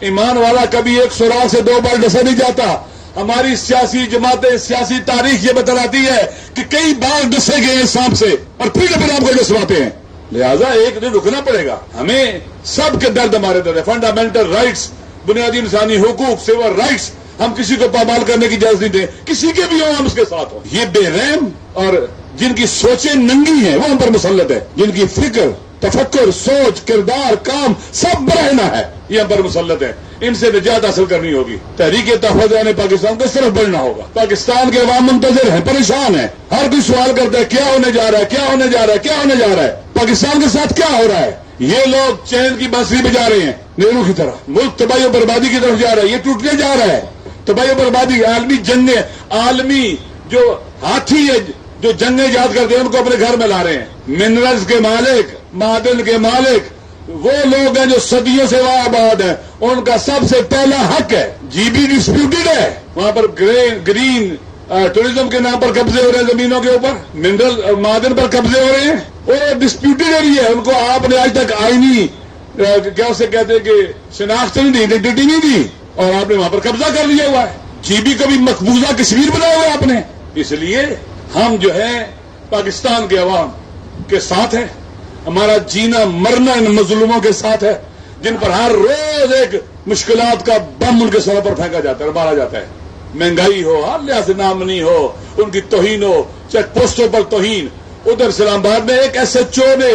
ایمان والا کبھی ایک سوراخ سے 2 بار ڈسا نہیں جاتا. ہماری سیاسی جماعتیں، سیاسی تاریخ یہ بتلاتی ہے کہ کئی بار ڈسے گئے ہیں سانپ سے اور پھر اپنے آپ کو ڈسواتے ہیں. لہذا ایک دن رکنا پڑے گا. ہمیں سب کے درد ہمارے درد ہے. فنڈامنٹل رائٹس، بنیادی انسانی حقوق، سول رائٹس، ہم کسی کو پامال کرنے کی اجازت نہیں دیں. کسی کے بھی ہوں ہم اس کے ساتھ ہوں. یہ بے رحم اور جن کی سوچیں ننگی ہیں وہ ہم پر مسلط ہے. جن کی فکر، تفکر، سوچ، کردار، کام سب برہنہ ہے، یہ ہم پر مسلط ہے. ان سے نجات حاصل کرنی ہوگی. تحریک تحفظ پاکستان کو اس طرف بڑھنا ہوگا. پاکستان کے عوام منتظر ہیں، پریشان ہیں. ہر کوئی سوال کرتا ہے کیا ہونے جا رہا ہے، کیا ہونے جا رہا ہے، کیا ہونے جا رہا ہے. پاکستان کے ساتھ کیا ہو رہا ہے؟ یہ لوگ چین کی بانسری بجا رہے ہیں نہرو کی طرح. ملک تباہی و بربادی کی طرف جا رہا ہے. یہ ٹوٹنے جا رہا ہے. تباہی و بربادی، عالمی جنگیں، عالمی جو ہاتھی ہے جو جنگیں ایجاد کرتے ہیں ان کو اپنے گھر میں لا رہے ہیں. منرلز کے مالک، معدن کے مالک وہ لوگ ہیں جو صدیوں سے وہاں آباد ہیں. ان کا سب سے پہلا حق ہے. جی بی ڈسپیوٹڈ ہے. وہاں پر گرین ٹورزم کے نام پر قبضے ہو رہے ہیں زمینوں کے اوپر. منرل معدن پر قبضے ہو رہے ہیں. وہ ڈسپیوٹڈ ایریا ہے. ان کو آپ نے آج تک آئینی کیا اسے کہتے ہیں کہ شناخت نہیں دی، آئیڈینٹی نہیں دی اور آپ نے وہاں پر قبضہ کر لیا ہوا ہے. جی بی کو بھی مقبوضہ کشمیر بنایا ہوا ہے آپ نے. اس لیے ہم جو ہے پاکستان کے عوام کے ساتھ ہیں. ہمارا جینا مرنا ان مظلوموں کے ساتھ ہے جن پر ہر روز ایک مشکلات کا بم ان کے سروں پر پھینکا جاتا ہے، مارا جاتا ہے. مہنگائی ہو، ہر لحاظ سے نامنی ہو، ان کی توہین ہو، چیک پوسٹوں پر توہین. ادھر اسلام آباد میں ایک ایس ایچ او نے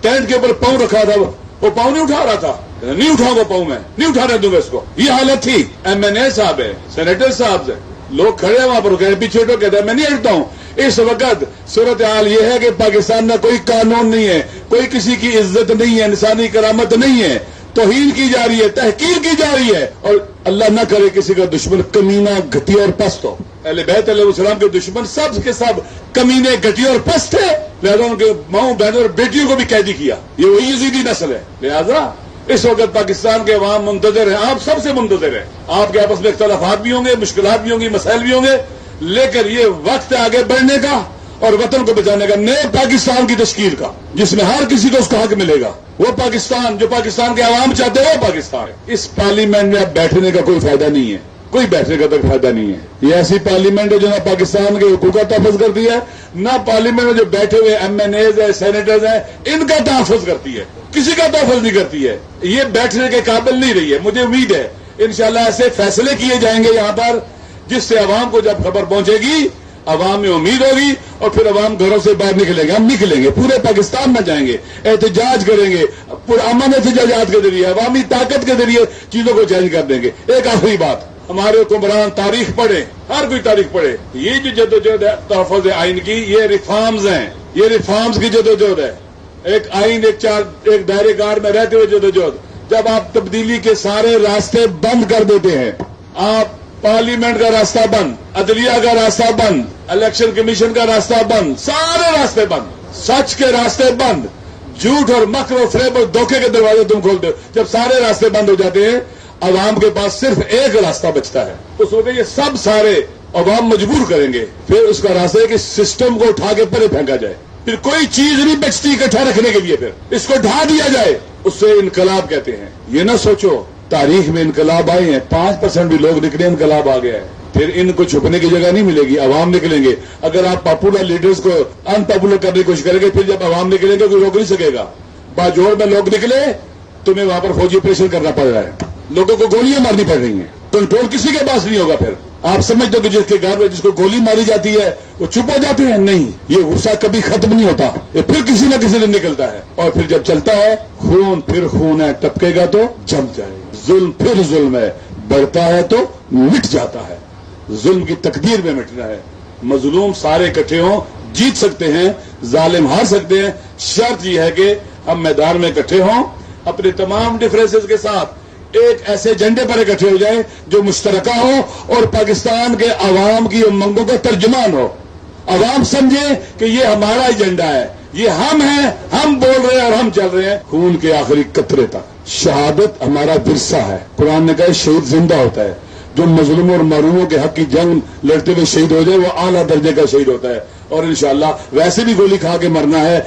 ٹینٹ کے اوپر پاؤں رکھا تھا، وہ پاؤں نہیں اٹھا رہا تھا. نہیں اٹھاؤں گا پاؤں، میں نہیں اٹھانے دوں گا اس کو. یہ حالت تھی. ایم این اے صاحب ہے، سینیٹر صاحب ہے، لوگ کھڑے ہیں وہاں پر کہتے ہیں پیچھے ہٹو، کہتے ہیں میں نہیں ہٹتا ہوں. اس وقت صورتحال یہ ہے کہ پاکستان میں کوئی قانون نہیں ہے، کوئی کسی کی عزت نہیں ہے، انسانی کرامت نہیں ہے. توہین کی جا رہی ہے، تحقیر کی جا رہی ہے. اور اللہ نہ کرے کسی کا دشمن کمینہ، گھٹیا اور پست ہو. اہل بیت علیہ السلام کے دشمن سب کے سب کمینے، گھٹیا اور پست تھے. لہذا ان کے ماؤں، بہنوں اور بیٹیوں کو بھی قیدی کیا. یہ وہی یزیدی نسل ہے. لہذا اس وقت پاکستان کے عوام منتظر ہیں. آپ سب سے منتظر ہیں. آپ کے آپس میں اختلافات بھی ہوں گے، مشکلات بھی ہوں گی، مسائل بھی ہوں گے، لیکن یہ وقت ہے آگے بڑھنے کا اور وطن کو بچانے کا، نئے پاکستان کی تشکیل کا، جس میں ہر کسی کو اس کا حق ملے گا. وہ پاکستان جو پاکستان کے عوام چاہتے ہیں وہ پاکستان ہے. اس پارلیمنٹ میں اب بیٹھنے کا کوئی فائدہ نہیں ہے، کوئی بیٹھنے کا تک فائدہ نہیں ہے. یہ ایسی پارلیمنٹ ہے جو نہ پاکستان کے حقوق کا تحفظ کرتی ہے، نہ پارلیمنٹ میں جو بیٹھے ہوئے ایم این ایز ہیں، سینیٹرز ہیں، ان کا تحفظ کرتی ہے. کسی کا تحفظ نہیں کرتی ہے. یہ بیٹھنے کے قابل نہیں رہی ہے. مجھے امید ہے انشاءاللہ ایسے فیصلے کیے جائیں گے یہاں پر جس سے عوام کو جب خبر پہنچے گی، عوام میں امید ہوگی اور پھر عوام گھروں سے باہر نکلیں گے. ہم نکلیں گے، پورے پاکستان میں جائیں گے، احتجاج کریں گے، پرامن احتجاجات کے ذریعے، عوامی طاقت کے ذریعے چیزوں کو چینج کر دیں گے. ایک آخری بات، ہمارے حکمران تاریخ پڑھے، ہر کوئی تاریخ پڑھے. یہ جو جدوجہد ہے تحفظ آئین کی، یہ ریفارمز ہیں. یہ ریفارمز کی جدوجہد ہے. ایک آئین، ایک دائرے کار میں رہتے ہوئے جدوجہد. جب آپ تبدیلی کے سارے راستے بند کر دیتے ہیں، آپ پارلیمنٹ کا راستہ بند، عدلیہ کا راستہ بند، الیکشن کمیشن کا راستہ بند، سارے راستے بند، سچ کے راستے بند، جھوٹ اور مکر و فریب اور دھوکے کے دروازے تم کھولتے ہو. جب سارے راستے بند ہو جاتے ہیں، عوام کے پاس صرف ایک راستہ بچتا ہے. اس وقت یہ سب سارے عوام مجبور کریں گے. پھر اس کا راستہ ہے کہ سسٹم کو اٹھا کے پرے پھینکا جائے. پھر کوئی چیز نہیں بچتی اکٹھا رکھنے کے لیے، پھر اس کو ڈھا دیا جائے. اس سے انقلاب کہتے ہیں. یہ نہ سوچو تاریخ میں انقلاب آئے ہیں، 5% بھی لوگ نکلے انقلاب آ گیا ہے. پھر ان کو چھپنے کی جگہ نہیں ملے گی. عوام نکلیں گے. اگر آپ پاپولر لیڈرز کو ان پاپولر کرنے کی کوشش کریں گے، پھر جب عوام نکلیں گے کوئی روک نہیں سکے گا. باجوڑ میں لوگ نکلے، تمہیں وہاں پر فوجی آپریشن کرنا پڑ رہا ہے، لوگوں کو گولیاں مارنی پڑ رہی ہیں. کنٹرول کسی کے پاس نہیں ہوگا. پھر آپ سمجھتے ہو کہ جس کے گھر میں جس کو گولی ماری جاتی ہے وہ چپ ہو جاتے ہیں؟ نہیں، یہ غصہ کبھی ختم نہیں ہوتا. یہ پھر کسی نہ کسی دن نکلتا ہے. اور پھر جب چلتا ہے، خون پھر خون ہے، ٹپکے گا تو جم جائے. ظلم پھر ظلم ہے، بڑھتا ہے تو مٹ جاتا ہے. ظلم کی تقدیر میں مٹنا ہے. مظلوم سارے اکٹھے ہوں، جیت سکتے ہیں، ظالم ہار سکتے ہیں. شرط یہ ہے کہ ہم میدان میں اکٹھے ہوں، اپنے تمام ڈفرینسز کے ساتھ ایک ایسے ایجنڈے پر اکٹھے ہو جائیں جو مشترکہ ہو اور پاکستان کے عوام کی امنگوں کا ترجمان ہو. عوام سمجھے کہ یہ ہمارا ایجنڈا ہے، یہ ہم ہیں، ہم بول رہے ہیں اور ہم چل رہے ہیں خون کے آخری قطرے تک. شہادت ہمارا ورثہ ہے. قرآن نے کہا شہید زندہ ہوتا ہے. جو مظلوموں اور محروموں کے حق کی جنگ لڑتے ہوئے شہید ہو جائے وہ اعلیٰ درجے کا شہید ہوتا ہے. اور انشاءاللہ ویسے بھی گولی کھا کے مرنا ہے.